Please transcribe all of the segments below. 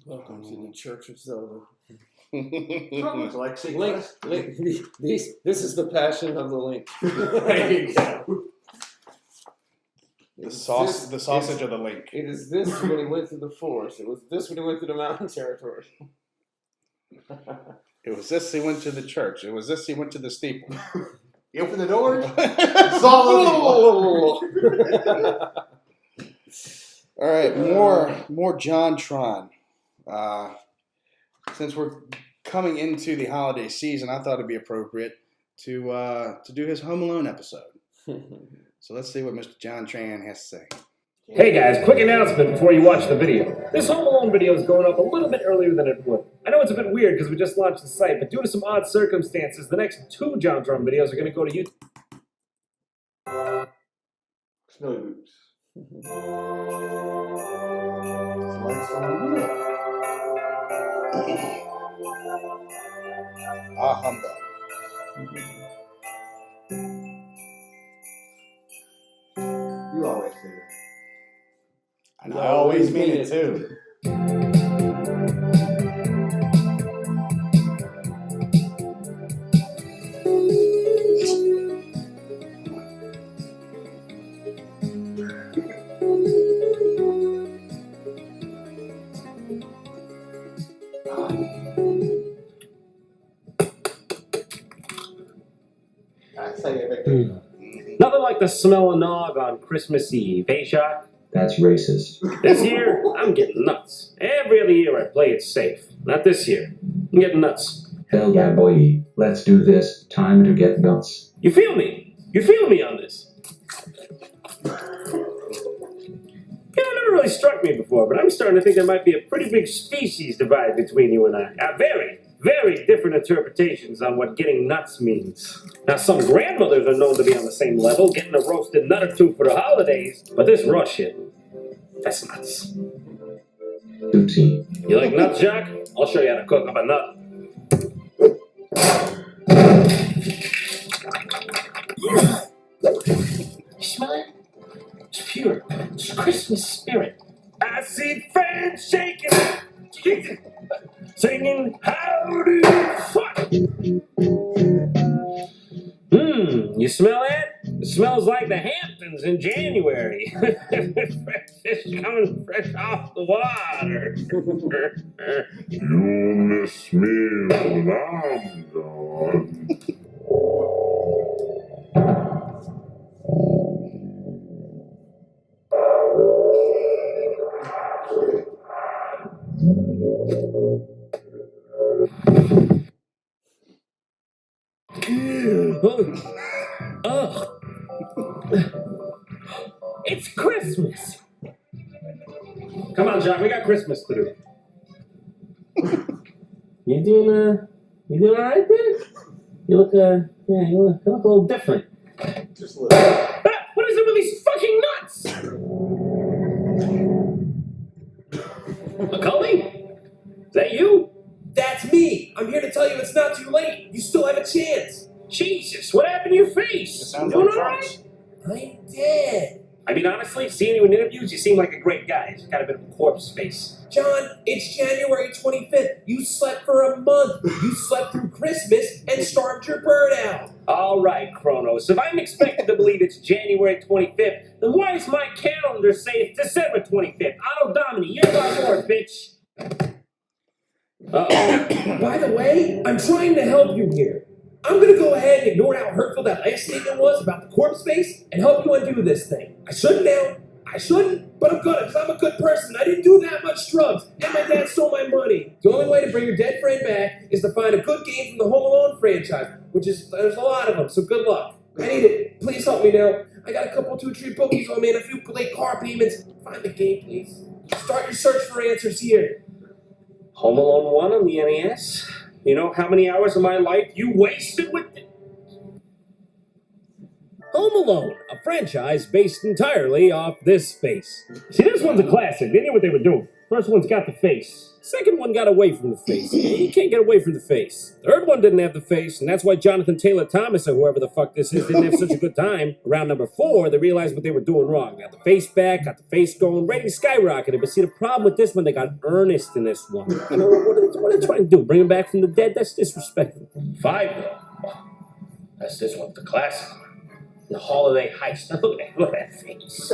Welcome to the Church of Zelda. Like Link. This is the passion of the Link. There you go. The sausage of the Link. It is this when he went through the forest. It was this when he went through the mountain territory. It was this he went to the church. It was this he went to the steeple. You open the doors, it's all All right, more JonTron. Since we're coming into the holiday season, I thought it'd be appropriate to do his Home Alone episode. So let's see what Mr. JonTron has to say. Hey guys, quick announcement before you watch the video. This Home Alone video is going up a little bit earlier than it would. I know it's a bit weird because we just launched the site, but due to some odd circumstances, the next 2 JonTron videos are going to go to YouTube. Snowy boots. Lights on. Ah, humbug. You always say that. And I always mean it too. Nothing like the smell of nog on Christmas Eve, eh, Shock? That's racist. This year, I'm getting nuts. Every other year I play it safe. Not this year. I'm getting nuts. Hell yeah, boy. Let's do this. Time to get nuts. You feel me? You feel me on this? It never really struck me before, but I'm starting to think there might be a pretty big species divide between you and I. Very, very different interpretations on what getting nuts means. Now, some grandmothers are known to be on the same level, getting a roasted nut or two for the holidays, but this rush shit, that's nuts. Oopsie. You like nuts, Jack? I'll show you how to cook up a nut. You smell it? It's pure. It's Christmas spirit. I see fans shaking, singing howdy fuck. You smell that? It smells like the Hamptons in January. Fresh fish coming fresh off the water. You miss me when I'm gone. Ugh. It's Christmas. Come on, John. We got Christmas to do. You doing all right there? You look you look a little different. Just a little. What is it with these fucking nuts? Macaulay? Is that you? That's me! I'm here to tell you it's not too late. You still have a chance. Jesus, what happened to your face? It sounds You doing like all Trump's. right? I'm dead. I mean, honestly, seeing you in interviews, you seem like a great guy. You got a bit of a corpse face. John, it's January 25th. You slept for a month. You slept through Christmas and starved your bird out. All right, Kronos. If I'm expected to believe it's January 25th, then why does my calendar say it's December 25th? Otto Domini, you're my lord, bitch. Uh-oh. By the way, I'm trying to help you here. I'm going to go ahead and ignore how hurtful that last statement was about the corpse face and help you undo this thing. I shouldn't now. I shouldn't, but I'm gonna, because I'm a good person. I didn't do that much drugs, and my dad stole my money. The only way to bring your dead friend back is to find a good game from the Home Alone franchise, which is, there's a lot of them, so good luck. I need it. Please help me now. I got a couple 2-3 bookies on me and a few late car payments. Find the game, please. Start your search for answers here. Home Alone 1 on the NES? You know how many hours of my life you wasted with it? Home Alone, a franchise based entirely off this space. See, this one's a classic. They knew what they were doing. First one's got the face. Second one got away from the face. You can't get away from the face. Third one didn't have the face, and that's why Jonathan Taylor Thomas, or whoever the fuck this is, didn't have such a good time. Around number 4, they realized what they were doing wrong. Got the face back, got the face going, ratings skyrocketed. But see, the problem with this one, they got earnest in this one. You know, what are they trying to do? Bring him back from the dead? That's disrespectful. 5, though. That's this one's the classic one. The holiday heist. Now look at that face.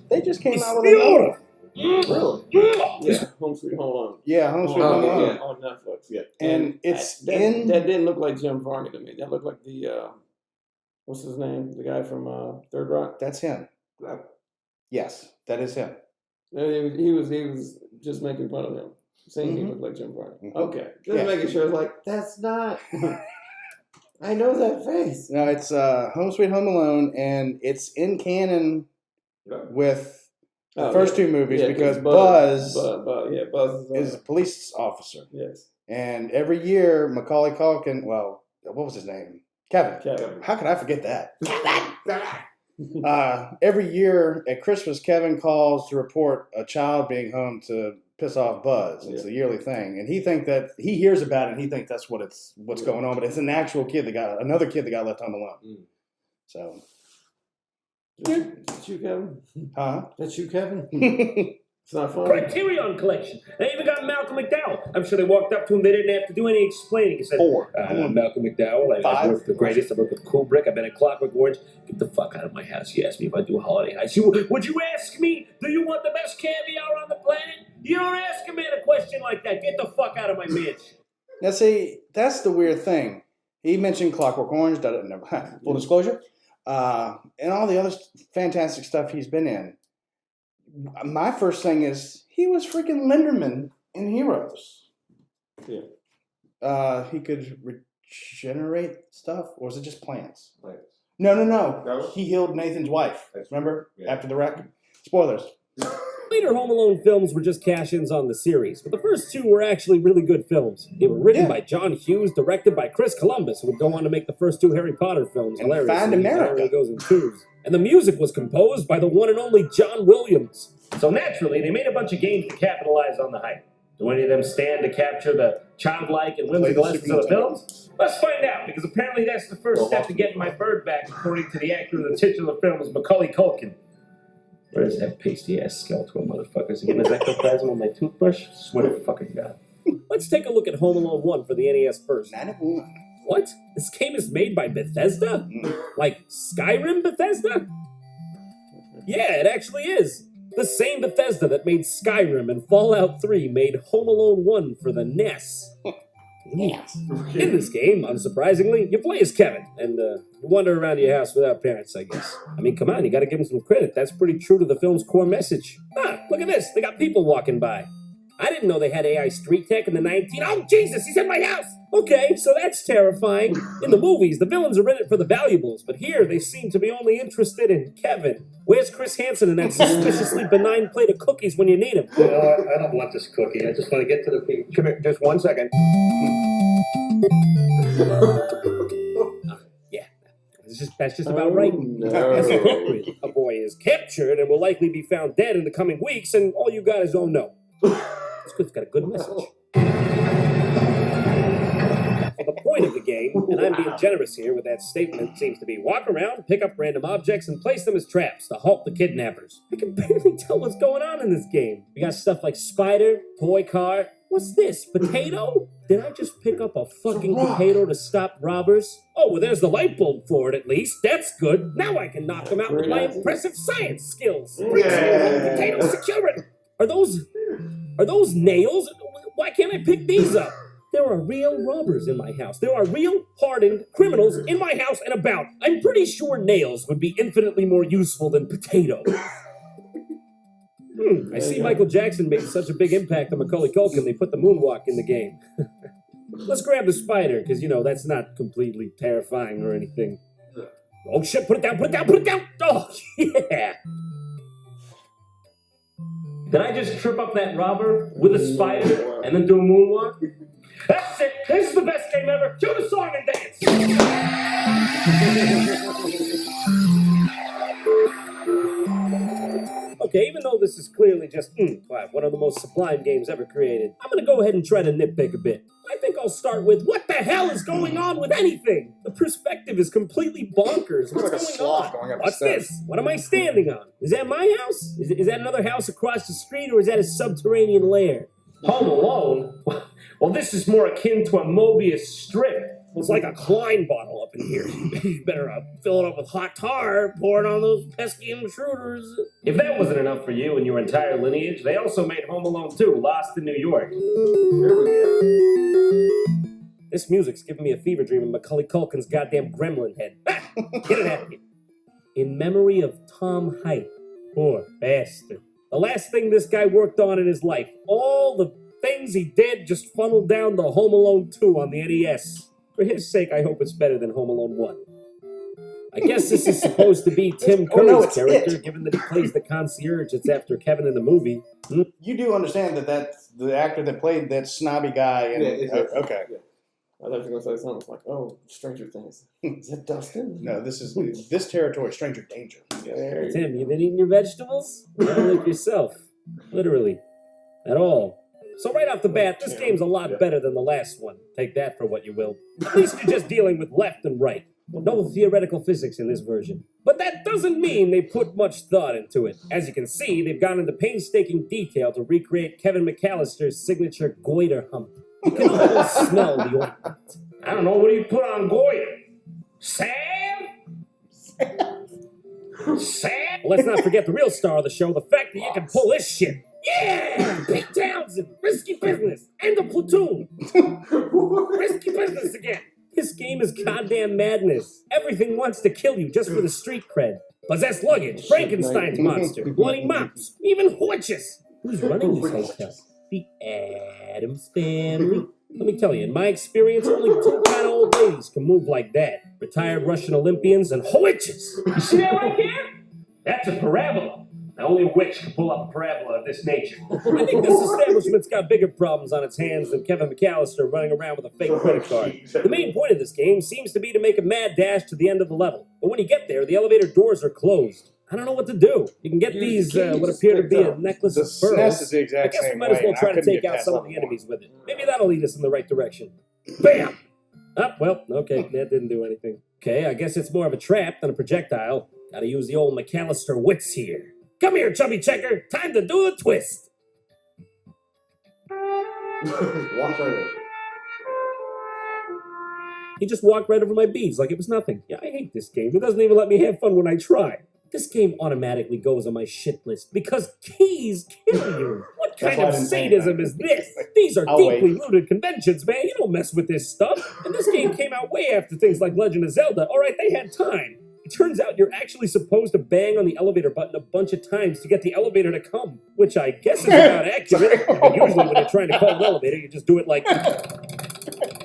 They just came out with the another. order. Really? Yeah, Home Sweet Home Alone. Yeah, Home Sweet Home Alone. Yeah, on Netflix. Yeah, And it's that didn't look like Jim Varney to me. That looked like the what's his name? The guy from Third Rock. That's him. Yes, that is him. He was just making fun of him, saying he looked like Jim Varney. Mhm. Okay, just making sure. It's like that's not. I know that face. No, it's Home Sweet Home Alone, and it's in canon with the first 2 movies because Buzz is a police officer. Yes. And every year, Macaulay Culkin, well, what was his name? Kevin. How could I forget that? Every year at Christmas, Kevin calls to report a child being home to piss off Buzz. It's a yearly thing, and he hears about it, and he thinks that's what's going on, but it's an actual kid another kid that got left home alone. So, That's you, Kevin. huh? That's you, Kevin. It's not fun. Criterion Collection. They even got Malcolm McDowell. I'm sure they walked up to him. They didn't have to do any explaining. He said, 4. I'm Malcolm McDowell. I've worked with the greatest. I've worked with Kubrick. I've been in Clockwork Orange. Get the fuck out of my house. You asked me if I do a holiday heist. Would you ask me, do you want the best caviar on the planet? You don't ask a man a question like that. Get the fuck out of my mansion. Now, see, that's the weird thing. He mentioned Clockwork Orange, full disclosure, and all the other fantastic stuff he's been in. My first thing is he was freaking Linderman in Heroes. Yeah. He could regenerate stuff, or was it just plants? Plants. No. He healed Nathan's wife. Remember? Yeah. After the wreck? Spoilers. Later Home Alone films were just cash-ins on the series, but the first 2 were actually really good films. They were written by John Hughes, directed by Chris Columbus, who would go on to make the first 2 Harry Potter films. And Hilarious. Find America. It goes in 2s. And the music was composed by the one and only John Williams. So naturally, they made a bunch of games to capitalize on the hype. Do any of them stand to capture the childlike and whimsical essence of the films? Let's find out, because apparently that's the first step to getting my bird back, according to the actor of the titular film is Macaulay Culkin. Where's that pasty-ass Skeletor motherfucker? Is he getting his ectoplasm on my toothbrush? Swear to fucking God. Let's take a look at Home Alone 1 for the NES first. What? This game is made by Bethesda? Like Skyrim Bethesda? Yeah, it actually is. The same Bethesda that made Skyrim and Fallout 3 made Home Alone 1 for the NES. In this game, unsurprisingly, you play as Kevin, and you wander around your house without parents, I guess. I mean, come on, you gotta give him some credit. That's pretty true to the film's core message. Look at this. They got people walking by. I didn't know they had AI street tech in the 19... Oh, Jesus, he's in my house! Okay, so that's terrifying. In the movies, the villains are in it for the valuables, but here they seem to be only interested in Kevin. Where's Chris Hansen and that suspiciously benign plate of cookies when you need him? You know what? I don't want this cookie. I just want to get to the people. Come here, just 1 second. That's just about right. That's appropriate. A boy is captured and will likely be found dead in the coming weeks, and all you got is, oh no. It's good. It's got a good message. Well, the point of the game, and I'm being generous here with that statement, seems to be walk around, pick up random objects, and place them as traps to halt the kidnappers. I can barely tell what's going on in this game. We got stuff like spider, toy car. What's this, potato? Did I just pick up a fucking potato to stop robbers? Oh, well, there's the light bulb for it, at least. That's good. Now I can knock them out with my impressive science skills. Potato security. Are those nails? Why can't I pick these up? There are real robbers in my house. There are real, hardened criminals in my house and about. I'm pretty sure nails would be infinitely more useful than potato. I see Michael Jackson made such a big impact on Macaulay Culkin, they put the moonwalk in the game. Let's grab the spider, because, you know, that's not completely terrifying or anything. Oh, shit, put it down, put it down, put it down! Oh, yeah! Did I just trip up that robber with a spider and then do a moonwalk? That's it! This is the best game ever! Cue the song and dance! Okay, even though this is clearly just one of the most sublime games ever created, I'm gonna go ahead and try to nitpick a bit. I think I'll start with, what the hell is going on with anything? The perspective is completely bonkers. Looks like a What's sloth going going on? up a What's step. this? What am I standing on? Is that my house? Is that another house across the street, or is that a subterranean lair? Home Alone? Well, this is more akin to a Mobius strip. It's like a Klein bottle up in here. You better fill it up with hot tar, pour it on those pesky intruders. If that wasn't enough for you and your entire lineage, they also made Home Alone 2, Lost in New York. Here we go. This music's giving me a fever dream of Macaulay Culkin's goddamn gremlin head. Ah, get it out of here. In memory of Tom Hite. Poor bastard. The last thing this guy worked on in his life. All the things he did just funneled down to Home Alone 2 on the NES. For his sake, I hope it's better than Home Alone 1. I guess this is supposed to be Tim Oh, no, Curry's it's character, it. given that he plays the concierge that's after Kevin in the movie. You do understand that that's the actor that played that snobby guy. And, Yeah, exactly. okay. I thought you were going to say something like, oh, Stranger Things. Is that Dustin? No, this is this territory, stranger danger. There you Tim, you been eating your vegetables? Don't look yourself. Literally. At all. So right off the bat, this game's a lot better than the last one. Take that for what you will. At least you're just dealing with left and right. No theoretical physics in this version. But that doesn't mean they put much thought into it. As you can see, they've gone into painstaking detail to recreate Kevin McAllister's signature goiter hump. You can almost smell the ointment. I don't know, what do you put on goiter? Salve? Salve? Well, let's not forget the real star of the show, the fact that you can pull this shit. Yeah! Pete Townsend, Risky Business, and the Platoon. Risky Business again. This game is goddamn madness. Everything wants to kill you just for the street cred. Possessed luggage, Frankenstein's monster, bloody mops, even witches. Who's running this hotel? The Addams family. Let me tell you, in my experience, only two kind of old ladies can move like that. Retired Russian Olympians and witches. You see that right here? That's a parabola. Now, only a witch can pull up a parabola of this nature. I think this establishment's got bigger problems on its hands than Kevin McAllister running around with a fake credit card. The main point of this game seems to be to make a mad dash to the end of the level. But when you get there, the elevator doors are closed. I don't know what to do. You can get these, what appear to be a necklace The of pearls. SNES is the I exact guess we same might as way, well and I try to couldn't take get out past some of level the enemies with it. Maybe that'll lead us in the right direction. Bam! Ah, well, okay, that didn't do anything. Okay, I guess it's more of a trap than a projectile. Gotta use the old McAllister wits here. Come here, chubby checker. Time to do the twist. Walk right in. He just walked right over my beads like it was nothing. Yeah, I hate this game. It doesn't even let me have fun when I try. This game automatically goes on my shit list because keys kill you. What That's kind why I of didn't say sadism that. is this? These are I'll deeply wait. rooted conventions, man. You don't mess with this stuff. And this game came out way after things like Legend of Zelda. All right, they had time. It turns out you're actually supposed to bang on the elevator button a bunch of times to get the elevator to come, which I guess is about accurate. I mean, usually when you're trying to call an elevator, you just do it like...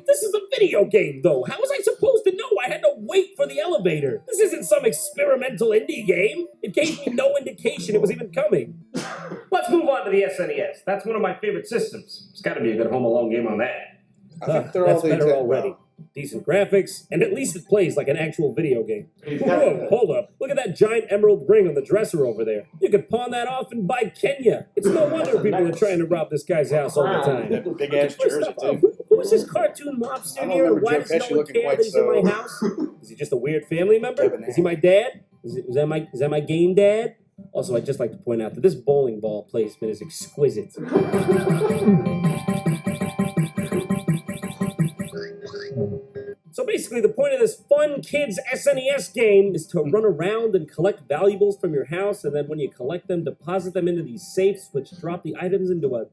This is a video game, though. How was I supposed to know I had to wait for the elevator? This isn't some experimental indie game. It gave me no indication it was even coming. Let's move on to the SNES. That's one of my favorite systems. There's got to be a good Home Alone game on that. I think they're all That's the better exact- already. Decent graphics, and at least it plays like an actual video game. He's got Whoa, that. hold up. Look at that giant emerald ring on the dresser over there. You could pawn that off and buy Kenya. It's no wonder people are trying to rob this guy's house all the time. Big ass First jersey off, too. who is this cartoon mobster I don't here, and remember why Joe does no Pesci one looking care quite that he's in my so- house? Is he just a weird family member? Debonair. Is he my dad? Is that my game dad? Also, I'd just like to point out that this bowling ball placement is exquisite. So basically, the point of this fun kids SNES game is to run around and collect valuables from your house, and then when you collect them, deposit them into these safes, which drop the items into a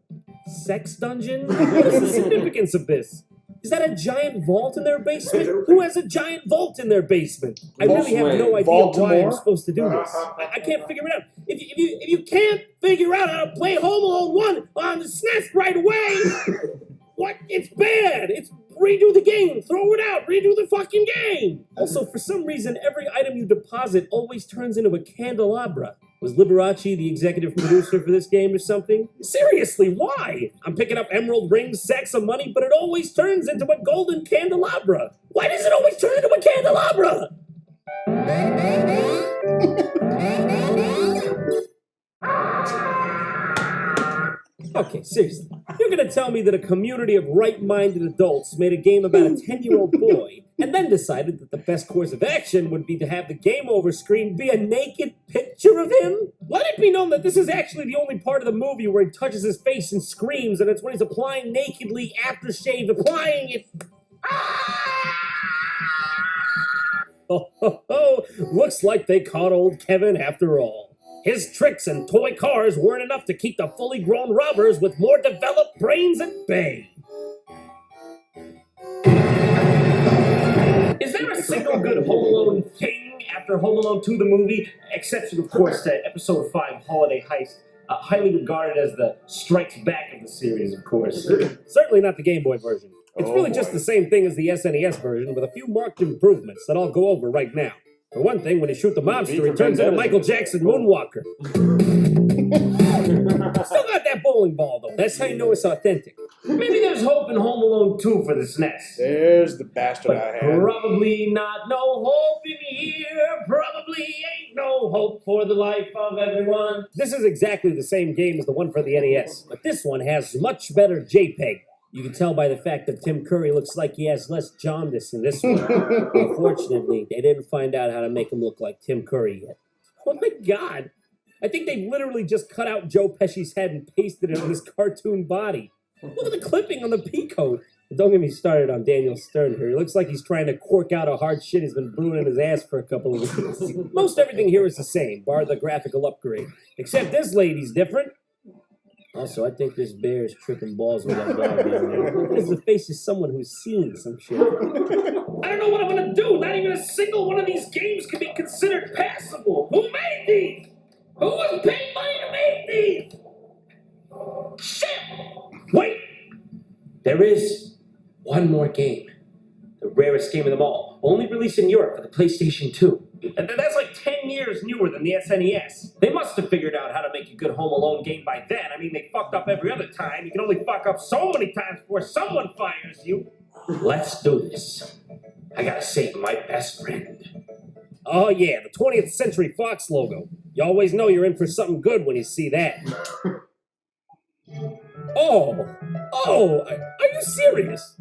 sex dungeon? What is the significance of this? Is that a giant vault in their basement? Who has a giant vault in their basement? I really have no idea why I'm supposed to do this. I can't figure it out. If you can't figure out how to play Home Alone 1 on the SNES right away, what? It's bad. It's redo the game. Throw it out. Redo the fucking game. Also, for some reason, every item you deposit always turns into a candelabra. Was Liberace the executive producer for this game or something? Seriously, why? I'm picking up emerald rings, sacks of money, but it always turns into a golden candelabra. Why does it always turn into a candelabra? Okay, seriously. You're gonna tell me that a community of right-minded adults made a game about a 10-year-old boy and then decided that the best course of action would be to have the game over screen be a naked picture of him? Let it be known that this is actually the only part of the movie where he touches his face and screams, and it's when he's applying nakedly aftershave, applying it. Oh, looks like they caught old Kevin after all. His tricks and toy cars weren't enough to keep the fully grown robbers with more developed brains at bay. Is there a single good Home Alone thing after Home Alone 2 the movie? Exception, of course, to Episode 5 Holiday Heist, highly regarded as the strikes back of the series, of course. Certainly not the Game Boy version. It's really just the same thing as the SNES version with a few marked improvements that I'll go over right now. For one thing, when you shoot the monster, he turns into Michael Jackson Moonwalker. Still got that bowling ball, though. That's how you know it's authentic. Maybe there's hope in Home Alone 2 for the SNES. There's the bastard But I had. probably not no hope in here. Probably ain't no hope for the life of everyone. This is exactly the same game as the one for the NES, but this one has much better JPEG. You can tell by the fact that Tim Curry looks like he has less jaundice in this one. Unfortunately, they didn't find out how to make him look like Tim Curry yet. Oh my God! I think they literally just cut out Joe Pesci's head and pasted it on his cartoon body. Look at the clipping on the P-code. Don't get me started on Daniel Stern here. He looks like he's trying to cork out a hard shit he's been brewing in his ass for a couple of weeks. Most everything here is the same, bar the graphical upgrade. Except this lady's different. Also, I think this bear is tripping balls with that guy down there. It has the face of someone who's seen some shit. I don't know what I'm gonna do. Not even a single one of these games can be considered passable. Who made these? Who was paying money to make these? Shit! Wait! There is one more game. The rarest game of them all. Only released in Europe for the PlayStation 2. And that's like 10 years newer than the SNES. They must have figured out how to make a good Home Alone game by then. I mean, they fucked up every other time. You can only fuck up so many times before someone fires you. Let's do this. I gotta save my best friend. Oh yeah, the 20th Century Fox logo. You always know you're in for something good when you see that. Are you serious?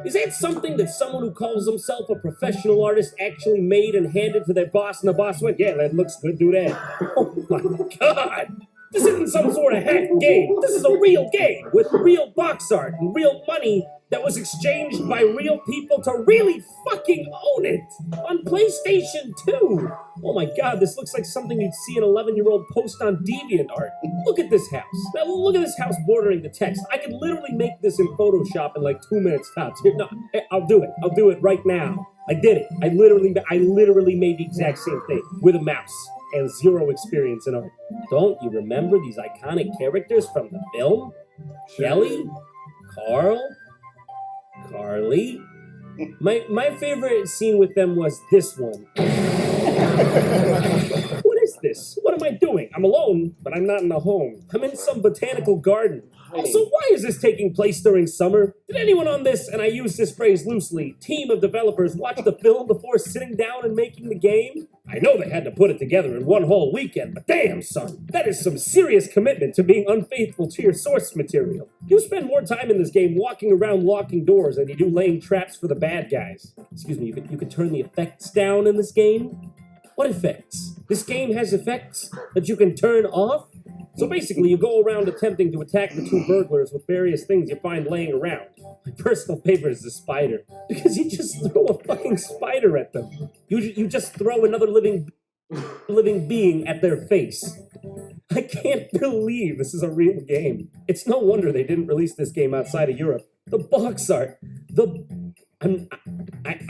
Is that something that someone who calls himself a professional artist actually made and handed to their boss, and the boss went, yeah, that looks good, do that. Oh my God! This isn't some sort of hacked game. This is a real game with real box art and real money that was exchanged by real people to really fucking own it on PlayStation 2. Oh my God, this looks like something you'd see an 11-year-old post on DeviantArt. Look at this house. Now look at this house bordering the text. I could literally make this in Photoshop in like 2 minutes tops. Here, no, I'll do it. I'll do it right now. I did it. I literally made the exact same thing with a mouse and zero experience in art. Don't you remember these iconic characters from the film? Kelly? Carl? Carly? My favorite scene with them was this one. What is this? What am I doing? I'm alone, but I'm not in a home. I'm in some botanical garden. Also, why is this taking place during summer? Did anyone on this, and I use this phrase loosely, team of developers watch the film before sitting down and making the game? I know they had to put it together in one whole weekend, but damn, son, that is some serious commitment to being unfaithful to your source material. You spend more time in this game walking around locking doors than you do laying traps for the bad guys. Excuse me, you could turn the effects down in this game? What effects? This game has effects that you can turn off? So basically, you go around attempting to attack the two burglars with various things you find laying around. My personal favorite is the spider, because you just throw a fucking spider at them. You just throw another living being at their face. I can't believe this is a real game. It's no wonder they didn't release this game outside of Europe. The box art,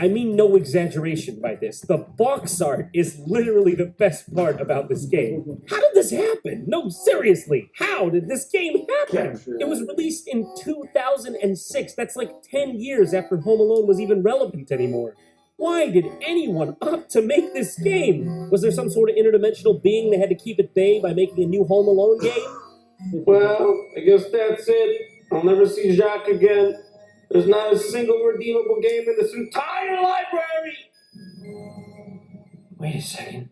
I mean no exaggeration by this. The box art is literally the best part about this game. How did this happen? No, seriously, how did this game happen? It was released in 2006. That's like 10 years after Home Alone was even relevant anymore. Why did anyone opt to make this game? Was there some sort of interdimensional being they had to keep at bay by making a new Home Alone game? Well, I guess that's it. I'll never see Jacques again. There's not a single redeemable game in this entire library! Wait a second.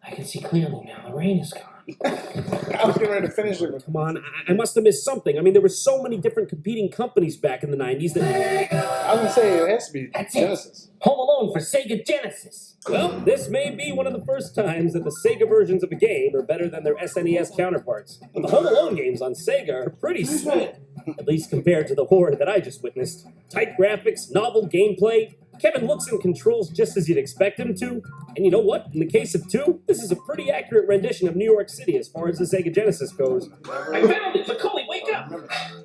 I can see clearly now. The rain is gone. I was getting ready to finish it. Come on, I must have missed something. I mean, there were so many different competing companies back in the 90s that... I was going to say it has to be That's Genesis. Home Alone for Sega Genesis. Well, this may be one of the first times that the Sega versions of a game are better than their SNES counterparts. But the Home Alone games on Sega are pretty sweet, at least compared to the horror that I just witnessed. Tight graphics, novel gameplay. Kevin looks and controls just as you'd expect him to. And you know what? In the case of 2, this is a pretty accurate rendition of New York City as far as the Sega Genesis goes. I found it! Macaulay, wake up!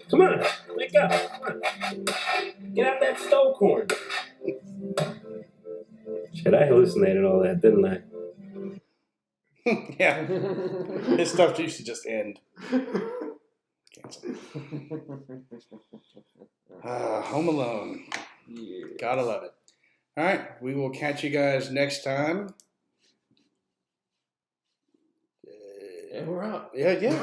Come on, wake up. Come on. Get out that stove corn. Shit, I hallucinated all that, didn't I? Yeah. His stuff used to just end. Cancel. Home Alone. Yeah. Gotta love it. All right, we will catch you guys next time. And we're out. Yeah.